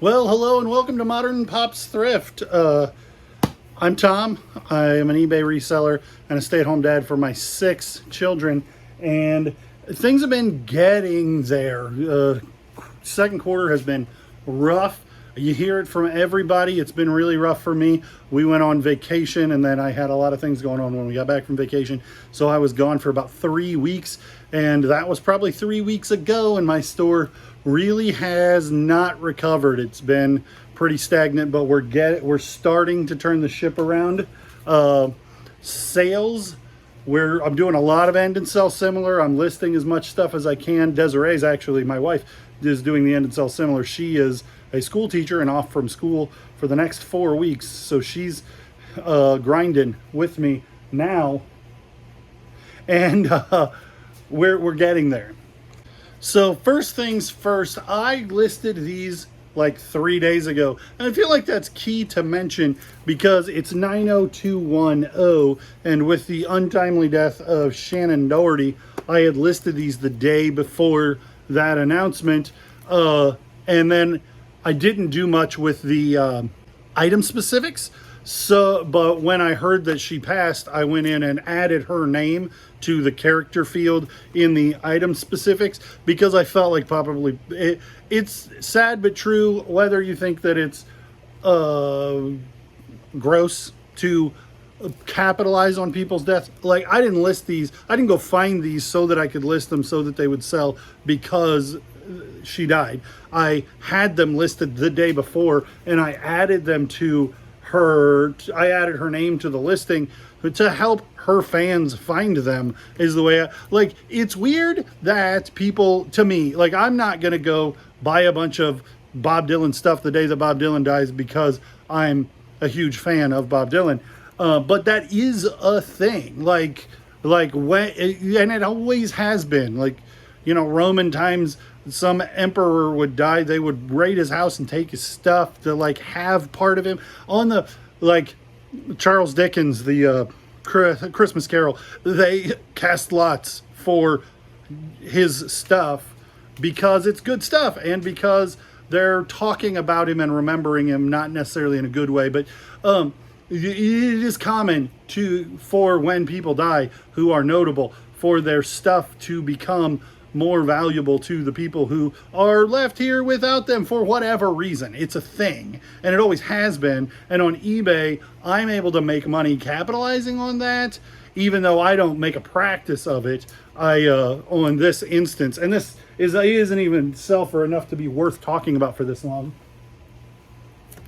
Well, hello and welcome to Modern Pops Thrift. I'm Tom. I am an eBay reseller and a stay-at-home dad for my 6 children, and things have been getting there. Second quarter has been rough. You hear it from everybody. It's been really rough for me. We went on vacation, and then I had a lot of things going on when we got back from vacation. So I was gone for about 3 weeks, and that was probably 3 weeks ago, and my store really has not recovered. It's been pretty stagnant, but we're starting to turn the ship around. Sales, I'm doing a lot of end and sell similar. I'm listing as much stuff as I can. Desiree's actually, my wife, is doing the end and sell similar. She is a school teacher and off from school for the next 4 weeks, so she's grinding with me now, and we're getting there. So first things first, I listed these like 3 days ago, and I feel like that's key to mention because it's 90210, and with the untimely death of Shannon Doherty, I had listed these the day before that announcement, and then I didn't do much with the item specifics. But when I heard that she passed, I went in and added her name to the character field in the item specifics because I felt like probably it's sad but true. Whether you think that it's gross to capitalize on people's death, like I didn't list these. I didn't go find these so that I could list them so that they would sell because she died. I had them listed the day before, and I added them to her. I added her name to the listing to help her fans find them, is the way like, it's weird that people, to me, like, I'm not gonna go buy a bunch of Bob Dylan stuff the day that Bob Dylan dies because I'm a huge fan of Bob Dylan, but that is a thing, like when, and it always has been, like, you know, Roman times, some emperor would die, they would raid his house and take his stuff to like have part of him on the, like Charles Dickens, the Christmas Carol, they cast lots for his stuff because it's good stuff and because they're talking about him and remembering him, not necessarily in a good way, but it is common for when people die who are notable for their stuff to become more valuable to the people who are left here without them for whatever reason. It's a thing, and it always has been. And on eBay, I'm able to make money capitalizing on that, even though I don't make a practice of it. On this instance, and this isn't even sell for enough to be worth talking about for this long.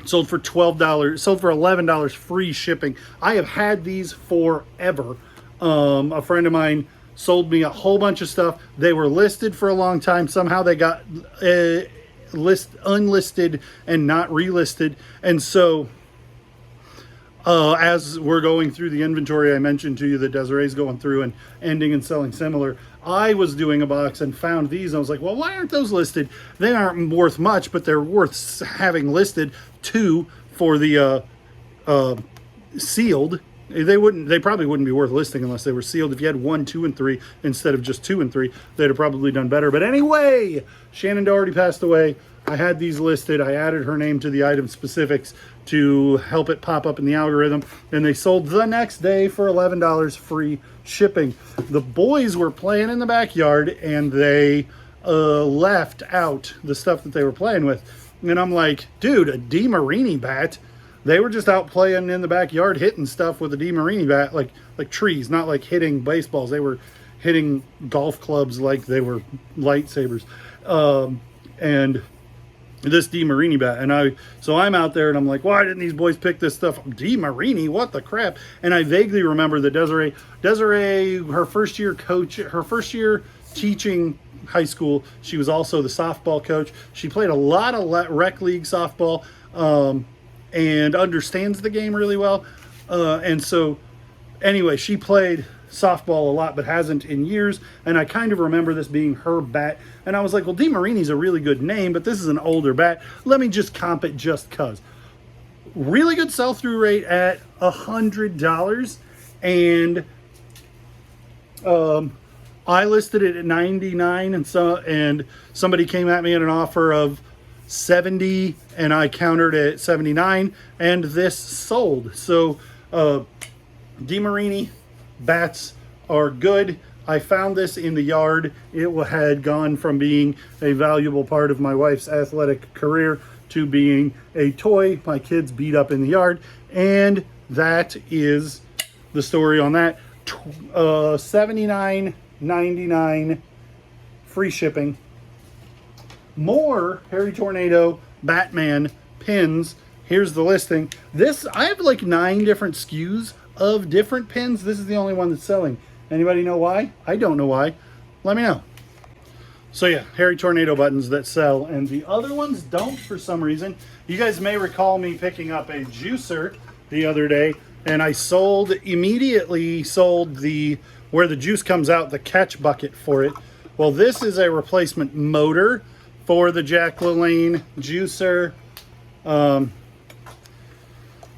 Sold for $12, sold for $11 free shipping. I have had these forever. A friend of mine sold me a whole bunch of stuff. They were listed for a long time. Somehow they got unlisted and not relisted. And so as we're going through the inventory, I mentioned to you that Desiree's going through and ending and selling similar. I was doing a box and found these. And I was like, well, why aren't those listed? They aren't worth much, but they're worth having listed. 2 for the sealed. They probably wouldn't be worth listing unless they were sealed. If you had 1, 2, and 3 instead of just 2 and 3, they'd have probably done better. But anyway, Shannon Doherty passed away. I had these listed. I added her name to the item specifics to help it pop up in the algorithm, and they sold the next day for $11 free shipping. The boys were playing in the backyard, and they left out the stuff that they were playing with. And I'm like, dude, a DeMarini bat? They were just out playing in the backyard, hitting stuff with a DeMarini bat, like trees, not like hitting baseballs. They were hitting golf clubs like they were lightsabers. And this DeMarini bat. So I'm out there and I'm like, why didn't these boys pick this stuff? DeMarini, what the crap? And I vaguely remember that Desiree, her first year teaching high school, she was also the softball coach. She played a lot of rec league softball, and understands the game really well. And so anyway, she played softball a lot, but hasn't in years. And I kind of remember this being her bat. And I was like, well, DeMarini's a really good name, but this is an older bat. Let me just comp it just cause. Really good sell-through rate at $100. And I listed it at $99, and somebody came at me at an offer of 70 and I countered at 79, and this sold. So DeMarini bats are good. I found this in the yard. It had gone from being a valuable part of my wife's athletic career to being a toy my kids beat up in the yard. And that is the story on that. $79.99 free shipping. More Harry Tornado Batman pins. Here's the listing. This, I have like 9 different SKUs of different pins. This is the only one that's selling. Anybody know why? I don't know why. Let me know. So yeah, Harry Tornado buttons that sell, and the other ones don't for some reason. You guys may recall me picking up a juicer the other day, and I immediately sold where the juice comes out, the catch bucket for it. Well, this is a replacement motor for the Jack LaLanne juicer.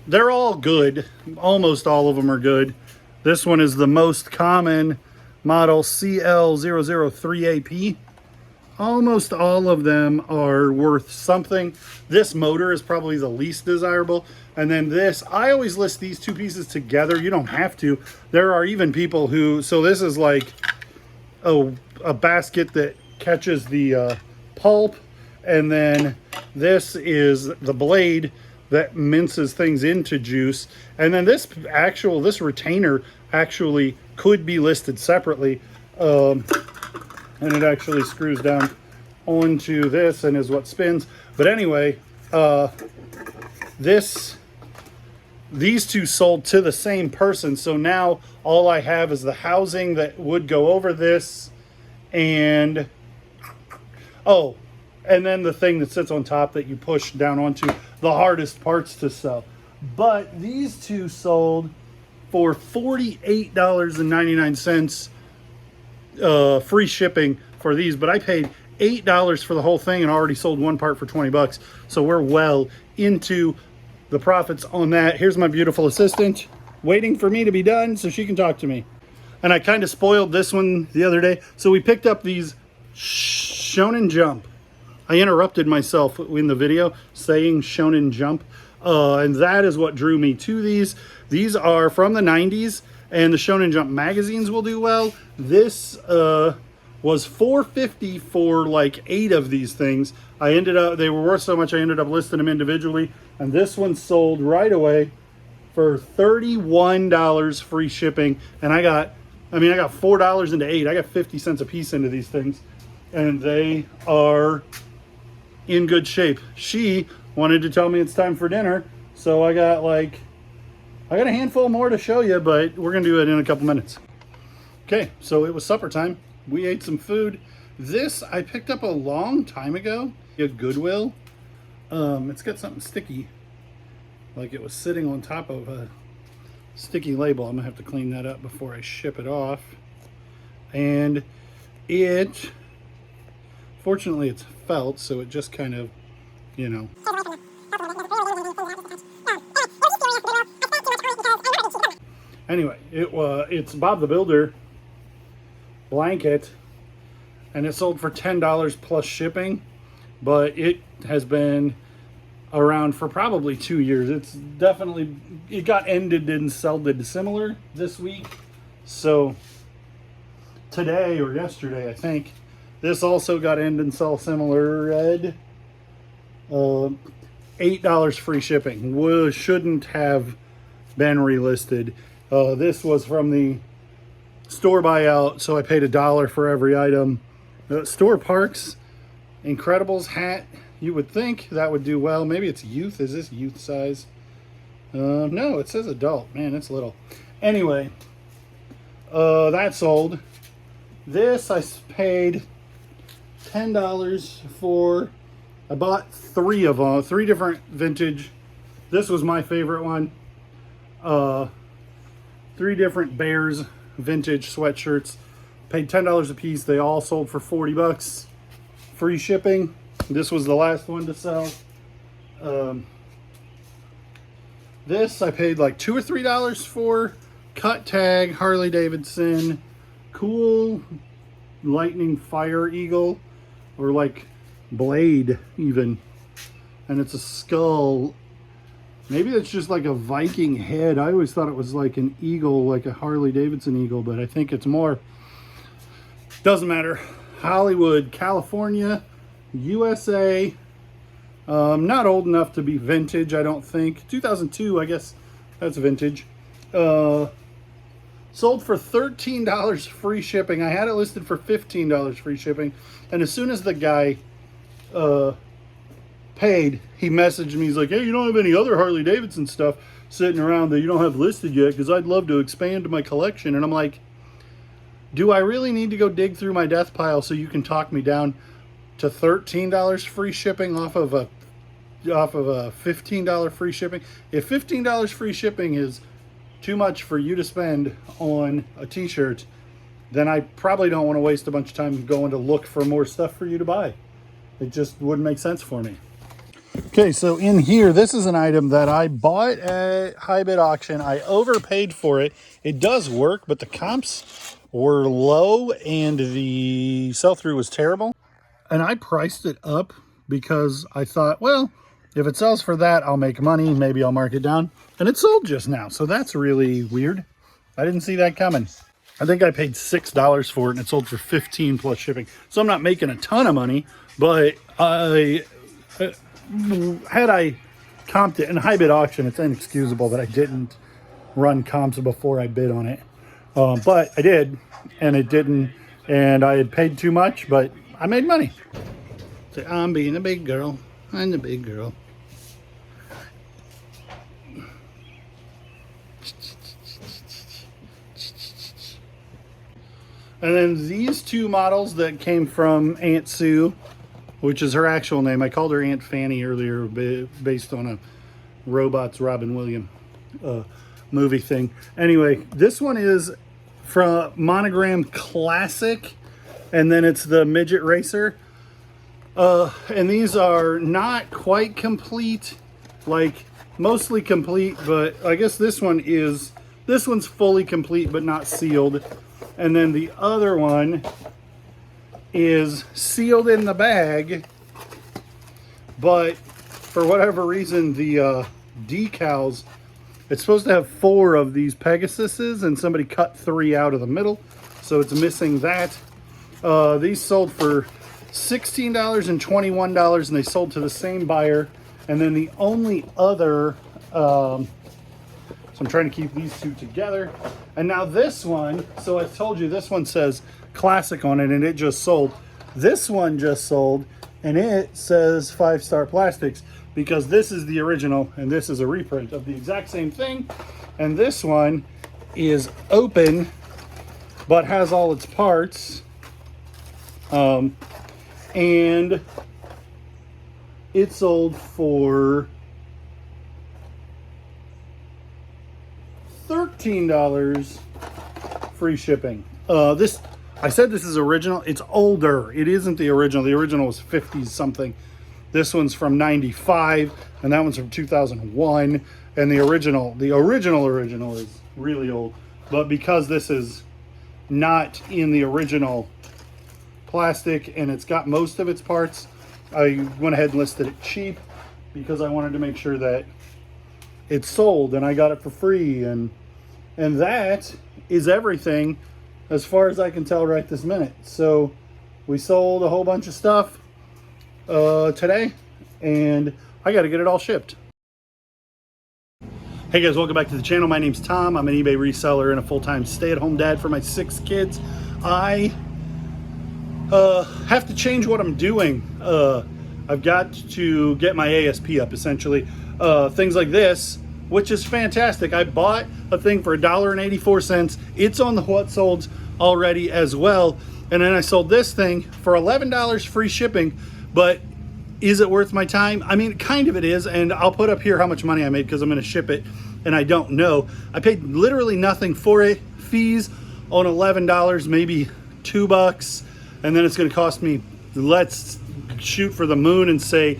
They're all good. Almost all of them are good. This one is the most common model, CL003AP. Almost all of them are worth something. This motor is probably the least desirable. And then this, I always list these two pieces together. You don't have to. There are even people who, so this is like a basket that catches the pulp. And then this is the blade that minces things into juice. And then this retainer actually could be listed separately. And it actually screws down onto this and is what spins. But anyway, these two sold to the same person. So now all I have is the housing that would go over this, and and then the thing that sits on top that you push down onto, the hardest parts to sell. But these two sold for $48.99 free shipping for these. But I paid $8 for the whole thing and already sold one part for 20 bucks. So we're well into the profits on that. Here's my beautiful assistant waiting for me to be done so she can talk to me. And I kind of spoiled this one the other day. So we picked up these Shonen Jump. I interrupted myself in the video saying Shonen Jump. And that is what drew me to these. These are from the 90s, and the Shonen Jump magazines will do well. This was $4.50 for like 8 of these things. They were worth so much I ended up listing them individually. And this one sold right away for $31 free shipping. And I got $4 into 8. I got 50 cents a piece into these things. And they are in good shape. She wanted to tell me it's time for dinner, so I got a handful more to show you, but we're gonna do it in a couple minutes. Okay, so it was supper time. We ate some food. This I picked up a long time ago at Goodwill. It's got something sticky, like it was sitting on top of a sticky label. I'm gonna have to clean that up before I ship it off. And fortunately it's felt, so it just kind of, Anyway, it's Bob the Builder blanket, and it sold for $10 plus shipping, but it has been around for probably 2 years. It got ended and sold similar this week. So today or yesterday, I think, this also got end and sell similar red. $8 free shipping. Shouldn't have been relisted. This was from the store buyout, so I paid $1 for every item. Store Parks Incredibles hat. You would think that would do well. Maybe it's youth. Is this youth size? No, it says adult. Man, it's little. Anyway, that sold. This I paid $10 for. I bought 3 of them, 3 different vintage. This was my favorite one. 3 different Bears vintage sweatshirts. Paid $10 a piece. They all sold for 40 bucks. Free shipping. This was the last one to sell. This I paid like $2 or $3 for. Cut tag, Harley Davidson, cool lightning fire eagle, or like blade even. and it's a skull. Maybe that's just like a Viking head. I always thought it was like an eagle, like a Harley Davidson eagle, but I think it's more. Doesn't matter. Hollywood, California, USA. Not old enough to be vintage, I don't think. 2002, I guess that's vintage. Sold for $13 free shipping. I had it listed for $15 free shipping. And as soon as the guy paid, he messaged me. He's like, hey, you don't have any other Harley Davidson stuff sitting around that you don't have listed yet, because I'd love to expand my collection. And I'm like, do I really need to go dig through my death pile so you can talk me down to $13 free shipping off of a $15 free shipping? If $15 free shipping is too much for you to spend on a t-shirt, then I probably don't want to waste a bunch of time going to look for more stuff for you to buy. It just wouldn't make sense for me. Okay, so in here, this is an item that I bought at high bid auction. I overpaid for it. It does work, but the comps were low and the sell-through was terrible. And I priced it up because I thought, well, if it sells for that, I'll make money. Maybe I'll mark it down. And it sold just now, so that's really weird. I didn't see that coming. I think I paid $6 for it, and it sold for $15 plus shipping. So I'm not making a ton of money, but had I comped it in a high bid auction, it's inexcusable that I didn't run comps before I bid on it. But I did, and it didn't, and I had paid too much, but I made money. So I'm being a big girl. I'm the big girl. And then these two models that came from Aunt Sue, which is her actual name. I called her Aunt Fanny earlier based on a Robots Robin Williams movie thing. Anyway, this one is from Monogram Classic, and then it's the Midget Racer. And these are not quite complete, like mostly complete, but I guess this one's fully complete but not sealed. And then the other one is sealed in the bag, but for whatever reason, the decals, it's supposed to have 4 of these Pegasuses, and somebody cut 3 out of the middle, so it's missing that. These sold for $16 and $21, and they sold to the same buyer. And then the only other, so I'm trying to keep these two together. And now this one, so I told you this one says Classic on it, and it just sold. This one just sold, and it says 5 Star Plastics, because this is the original and this is a reprint of the exact same thing. And this one is open but has all its parts, and it sold for $13 free shipping. I said this is original. It's older. It isn't the original. The original was 50s something. This one's from 95, and that one's from 2001. And the original is really old. But because this is not in the original plastic and it's got most of its parts, I went ahead and listed it cheap because I wanted to make sure that it sold and I got it for free. And that is everything as far as I can tell right this minute. So we sold a whole bunch of stuff today, and I got to get it all shipped. Hey guys, welcome back to the channel. My name's Tom. I'm an eBay reseller and a full-time stay-at-home dad for my 6 kids. I have to change what I'm doing. I've got to get my ASP up, essentially. Things like this, which is fantastic. I bought a thing for $1.84. It's on the what solds already as well. And then I sold this thing for $11 free shipping. But is it worth my time? I mean, kind of it is. And I'll put up here how much money I made because I'm going to ship it and I don't know. I paid literally nothing for it. Fees on $11, maybe $2. And then it's going to cost me, let's shoot for the moon and say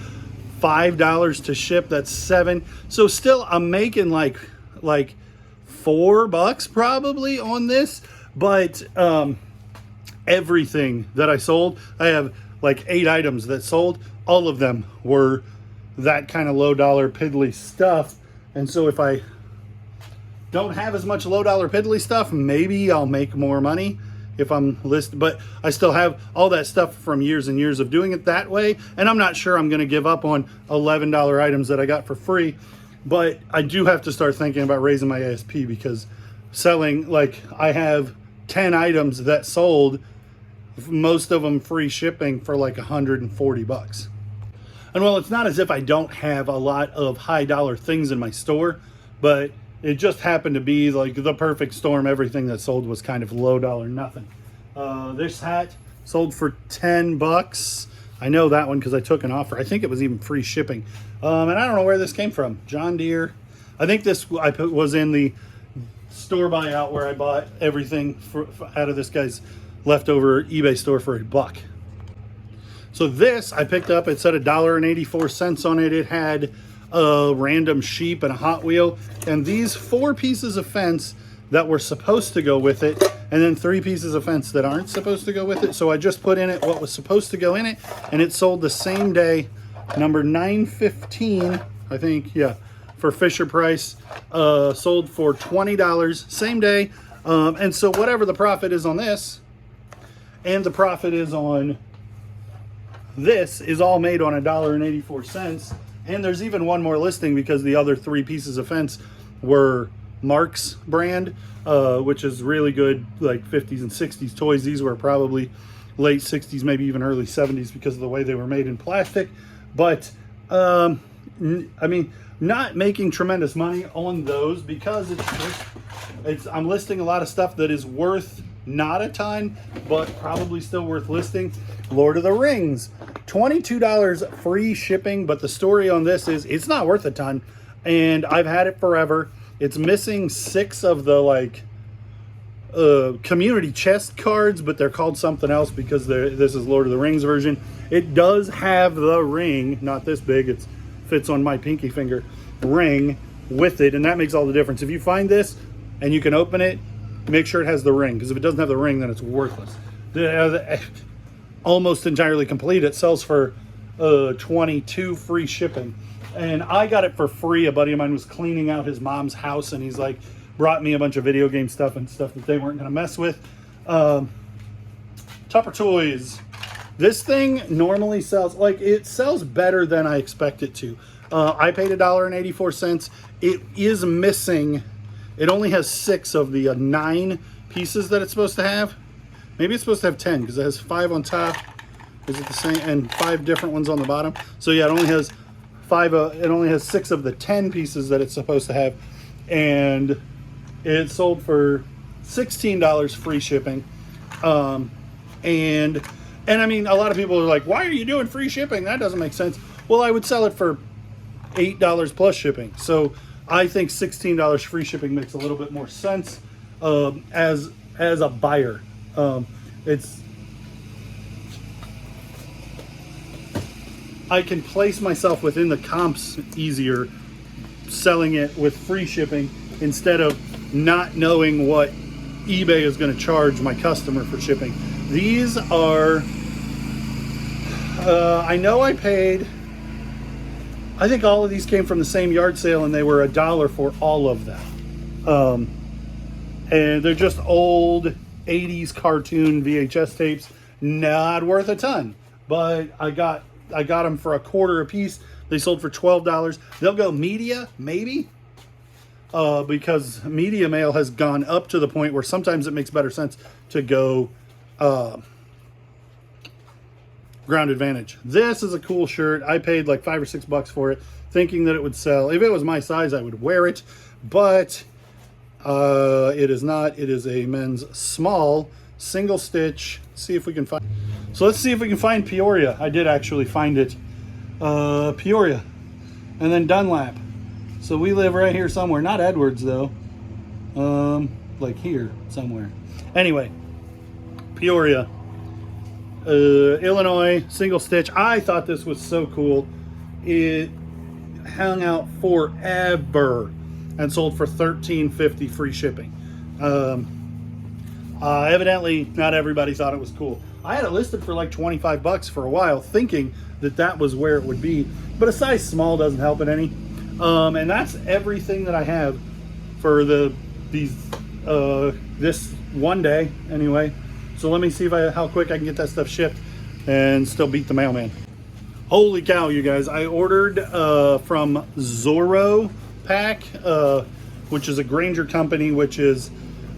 $5 to ship. That's $7. So still I'm making like $4 probably on this, but everything that I sold, I have like 8 items that sold. All of them were that kind of low dollar piddly stuff. And so if I don't have as much low dollar piddly stuff, maybe I'll make more money if I'm listed. But I still have all that stuff from years and years of doing it that way. And I'm not sure I'm going to give up on $11 items that I got for free. But I do have to start thinking about raising my ASP, because selling, like, I have 10 items that sold, most of them free shipping for like $140. And well, it's not as if I don't have a lot of high dollar things in my store, but it just happened to be like the perfect storm. Everything that sold was kind of low dollar nothing. This hat sold for $10. I know that one because I took an offer. I think it was even free shipping. And I don't know where this came from. John Deere. I think this was in the store buyout where I bought everything out of this guy's leftover eBay store for $1. So this I picked up. It said $1.84 on it. It had a random sheep and a Hot Wheel, and these 4 pieces of fence that were supposed to go with it, and then 3 pieces of fence that aren't supposed to go with it. So I just put in it what was supposed to go in it, and it sold the same day, number 915, I think, yeah, for Fisher Price. Sold for $20, same day. And so whatever the profit is on this, and the profit is on this, is all made on $1.84. And there's even one more listing because the other 3 pieces of fence were Mark's brand, which is really good, like 50s and 60s toys. These were probably late 60s, maybe even early 70s because of the way they were made in plastic. But I mean, not making tremendous money on those because I'm listing a lot of stuff that is worth not a ton, but probably still worth listing. Lord of the Rings, $22 free shipping, but the story on this is it's not worth a ton, and I've had it forever. It's missing 6 of the like community chest cards, but they're called something else because this is Lord of the Rings version. It does have the ring, not this big, it fits on my pinky finger, ring with it, and that makes all the difference. If you find this and you can open it, make sure it has the ring, because if it doesn't have the ring, then it's worthless. Almost entirely complete. It sells for $22 free shipping, and I got it for free. A buddy of mine was cleaning out his mom's house, and he's like, brought me a bunch of video game stuff and stuff that they weren't going to mess with. Tupper Toys. This thing normally sells, like, it sells better than I expect it to. I paid $1.84. It is missing. It only has 6 of the 9 pieces that it's supposed to have. Maybe it's supposed to have 10 because it has 5 on top. Is it the same? And 5 different ones on the bottom. So yeah, it only has 5. It only has 6 of the 10 pieces that it's supposed to have, and it sold for $16 free shipping. And I mean, a lot of people are like, "Why are you doing free shipping? That doesn't make sense." Well, I would sell it for $8 plus shipping. So I think $16 free shipping makes a little bit more sense as a buyer. I can place myself within the comps easier selling it with free shipping instead of not knowing what eBay is going to charge my customer for shipping. These are, I know I paid, I think all of these came from the same yard sale, and they were $1 for all of them. And they're just old 80s cartoon VHS tapes, not worth a ton, but I got them for $0.25 a piece. They sold for $12. They'll go media, maybe, because media mail has gone up to the point where sometimes it makes better sense to go Ground Advantage. This is a cool shirt. I paid like $5 or $6 for it, thinking that it would sell. If it was my size, I would wear it, but it is not. It is a men's small single stitch. See if we can find. So let's see if we can find Peoria. I did actually find it. Peoria, and then Dunlap. So we live right here somewhere. Not Edwards though. Like here somewhere. Anyway, Peoria, Illinois, single stitch. I thought this was so cool. It hung out forever and sold for $13.50 free shipping. Evidently, not everybody thought it was cool. I had it listed for like $25 for a while, thinking that was where it would be. But a size small doesn't help it any. And that's everything that I have for this one day anyway. So let me see how quick I can get that stuff shipped and still beat the mailman. Holy cow, you guys. I ordered from Zorro Pack, which is a Granger company,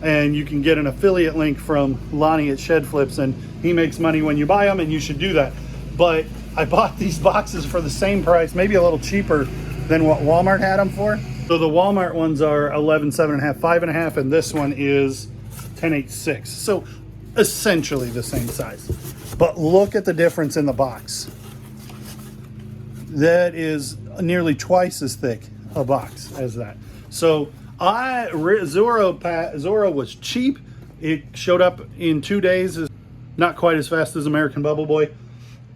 and you can get an affiliate link from Lonnie at Shed Flips, and he makes money when you buy them, and you should do that. But I bought these boxes for the same price, maybe a little cheaper than what Walmart had them for. So the Walmart ones are 11, 7.5, 5.5, and this one is 10, 8, 6. So essentially the same size. But look at the difference in the box. That is nearly twice as thick a box as that. So Zorro was cheap. It showed up in 2 days, not quite as fast as American Bubble Boy,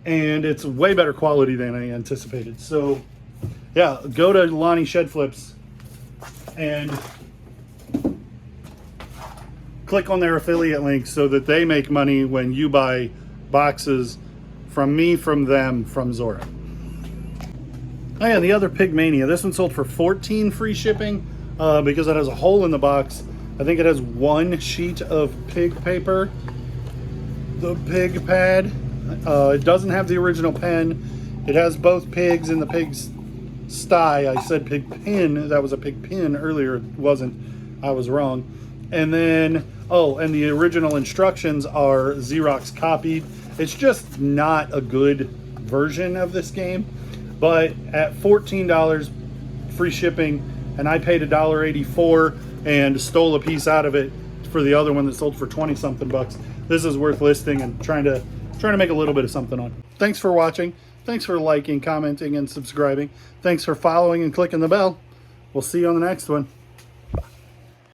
and it's way better quality than I anticipated. So yeah, go to Lonnie Shed Flips and click on their affiliate link so that they make money when you buy boxes from me, from them, from Zorro. Oh yeah, the other Pigmania. This one sold for $14 free shipping because it has a hole in the box. I think it has one sheet of pig paper, the pig pad. It doesn't have the original pen. It has both pigs in the pig's sty. I said pig pin. That was a pig pin earlier. It wasn't. I was wrong. And then, and the original instructions are Xerox copied. It's just not a good version of this game. But at $14 free shipping, and I paid $1.84 and stole a piece out of it for the other one that sold for 20 something bucks. This is worth listing and trying to make a little bit of something on. Thanks for watching. Thanks for liking, commenting, and subscribing. Thanks for following and clicking the bell. We'll see you on the next one.